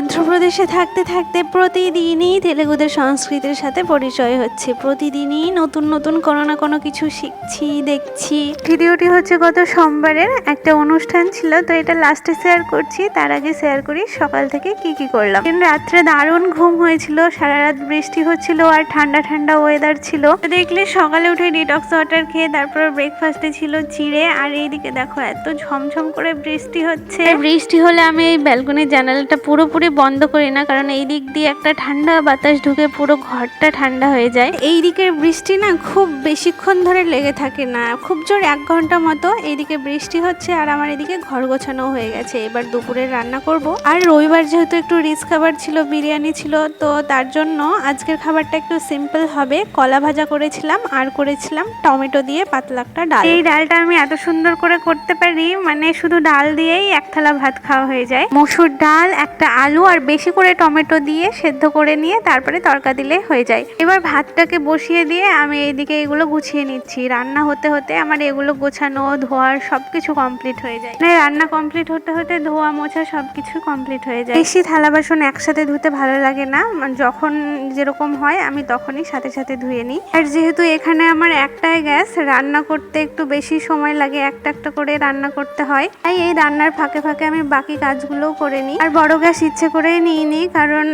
অন্ধ্রপ্রদেশে থাকতে থাকতে প্রতিদিনই তেলেগুদের সংস্কৃতির সাথে পরিচয় হচ্ছে। প্রতিদিনই নতুন নতুন কোনো না কোনো কিছু শিখছি, দেখছি। ভিডিওটি হচ্ছে গত সোমবারের একটা অনুষ্ঠান ছিল, তো এটা লাস্টে শেয়ার করছি। তার আগে শেয়ার করি সকাল থেকে কি কি করলাম। রাত্রে দারুণ ঘুম হয়েছিল, সারা রাত বৃষ্টি হচ্ছিল আর ঠান্ডা ঠান্ডা ওয়েদার ছিল। দেখলে সকালে উঠে ডিটক্স ওয়াটার খেয়ে তারপর ব্রেকফাস্টে ছিল চিড়ে, আর এইদিকে দেখো এত ঝমঝম করে বৃষ্টি হচ্ছে। বৃষ্টি হলে আমি এই ব্যালকনির জানালাটা পুরোপুরি বন্ধ করি না, কারণ এই দিক দিয়ে একটা ঠান্ডা বাতাস ঢুকে পুরো ঘরটা ঠান্ডা হয়ে যায়। এই দিকের বৃষ্টি না খুব বেশিক্ষণ ধরে লেগে থাকে না, খুব জোর 1 ঘন্টা মতো এইদিকে বৃষ্টি হচ্ছে। আর আমার এদিকে ঘর গোছানো হয়ে গেছে। এবার দুপুরে রান্না করব। আর রবিবার যেহেতু একটু রিচ খাবার ছিল, বিরিয়ানি ছিল, তো তার জন্য আজকের খাবারটা একটু সিম্পল হবে। কলা ভাজা করেছিলাম আর করেছিলাম টমেটো দিয়ে পাতলা একটা ডাল। এই ডালটা আমি এত সুন্দর করে করতে পারি, মানে শুধু ডাল দিয়েই 1 থালা ভাত খাওয়া হয়ে যায়। মসুর ডাল, একটা আলু আর বেশি করে টমেটো দিয়ে সেদ্ধ করে নিয়ে তারপরে তড়কা দিলে হয়ে যায়। এবার ভাতটাকে বসিয়ে দিয়ে আমি এইদিকে এগুলো গুছিয়ে নিচ্ছি। রান্না হতে হতে আমার এগুলো গোছানো, ধোয়ার সবকিছু কমপ্লিট হয়ে যায়। মানে রান্না কমপ্লিট হতে হতে ধোয়া মোছা সবকিছু কমপ্লিট হয়ে যায়। বেশি থালা বাসন একসাথে ধুতে ভালো লাগে না, যখন যেরকম হয় আমি তখনই সাথে সাথে ধুয়ে নিই। আর যেহেতু এখানে আমার একটাই গ্যাস, রান্না করতে একটু বেশি সময় লাগে, একটা একটা করে রান্না করতে হয়। তাই এই রান্নার ফাঁকে ফাঁকে আমি বাকি কাজগুলোও করে নিই। আর বড় গ্যাস ইচ্ছে করেই নিয়ে নিই, কারণ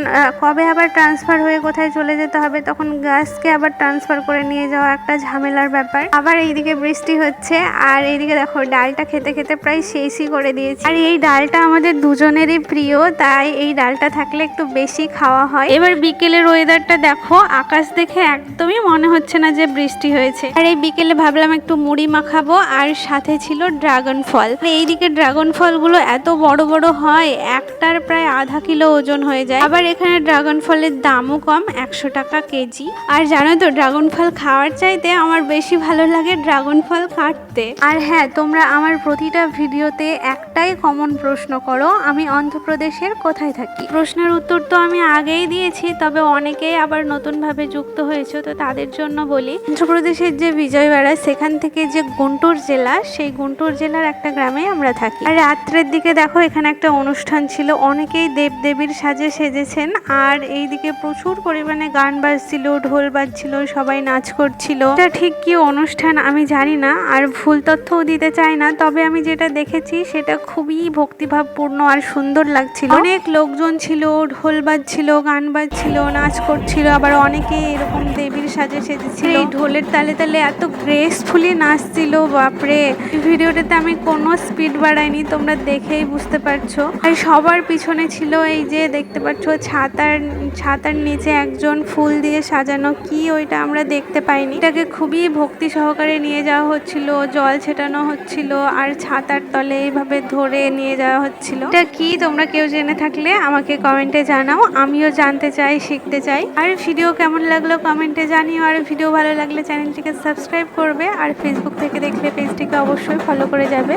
কবে আবার ট্রান্সফার হয়ে কোথায় চলে যেতে হবে, তখন গ্যাসকে আবার ট্রান্সফার করে নিয়ে যাওয়া একটা ঝামেলার ব্যাপার। আবার এইদিকে বৃষ্টি হচ্ছে, আর এইদিকে দেখো ডালটা খেতে খেতে প্রায় শেষই করে দিয়েছি। আর এই ডালটা আমাদের দুজনেরই প্রিয়, তাই এই ডালটা থাকলে একটু বেশি খাওয়া হয়। এবার বিকেলের ওয়েদারটা দেখো, আকাশ দেখে একদমই মনে হচ্ছে না যে বৃষ্টি হয়েছে। আর এই বিকেলে ভাবলাম একটু মুড়ি মাখাবো, আর সাথে ছিল ড্রাগন ফল। এইদিকে ড্রাগন ফলগুলো এত বড় বড় হয়, একটার প্রায় আধা কিলো ওজন হয়ে যায়। আবার এখানে ড্রাগন ফলের দামও কম, 100 টাকা কেজি। আর জানো তো, ড্রাগন ফল খাওয়ার চাইতে আমার বেশি ভালো লাগে ড্রাগন ফল কাটতে। আর হ্যাঁ, তোমরা আমার প্রতিটা ভিডিওতে একটাই কমন প্রশ্ন করো, আমি অন্ধ্রপ্রদেশের কোথায় থাকি। প্রশ্নের উত্তর তো আমি আগেই দিয়েছি, তবে অনেকেই আবার নতুনভাবে যুক্ত হয়েছে, তো তাদের জন্য বলি। অন্ধ্রপ্রদেশের যে বিজয়ওয়াড়া, সেখান থেকে যে গুন্টুর জেলা, সেই গুন্টুর জেলার একটা গ্রামে আমরা থাকি। আর রাত্রের দিকে দেখো এখানে একটা অনুষ্ঠান ছিল, অনেকেই দেবদেবীর সাজে সেজেছেন। আর এইদিকে প্রচুর পরিমাণে গান বাজছিল, ঢোল বাজছিল, সবাই নাচ করছিল। এটা ঠিক কি অনুষ্ঠান আমি জানি না, আর ভুল তথ্যও দিতে চাই না, তবে আমি যেটা দেখেছি সেটা খুবই ভক্তিভাবপূর্ণ আর সুন্দর লাগছিল। অনেক লোকজন ছিল, ঢোল বাজছিল, গান বাজছিল, নাচ করছিল, আবার অনেকে এরকম দেবীর সাজে সেজেছিল। এই ঢোলের তালে তালে এত গ্রেসফুলি নাচছিল, বাপরে। ভিডিওটাতে আমি কোনো স্পিড বাড়াইনি, তোমরা দেখেই বুঝতে পারছো। আর সবার পিছনে ছিল এই যে দেখতে পাচ্ছ ছাতার নিচে একজন ফুল দিয়ে সাজানো, কি ওইটা আমরা দেখতে পাইনি। এটাকে খুবই ভক্তি সহকারে নিয়ে যাওয়া হচ্ছিল, জল ছেটানো হচ্ছিল, আর ছাতার তলে এইভাবে ধরে নিয়ে যাওয়া হচ্ছিল। এটা কি তোমরা কেউ জেনে থাকলে আমাকে কমেন্টে জানাও, আমিও জানতে চাই, শিখতে চাই। আর ভিডিও কেমন লাগলো কমেন্টে জানিও। আর ভিডিও ভালো লাগলে চ্যানেলটিকে সাবস্ক্রাইব করবে, আর ফেসবুক থেকে দেখলে পেজটিকে অবশ্যই ফলো করে যাবে।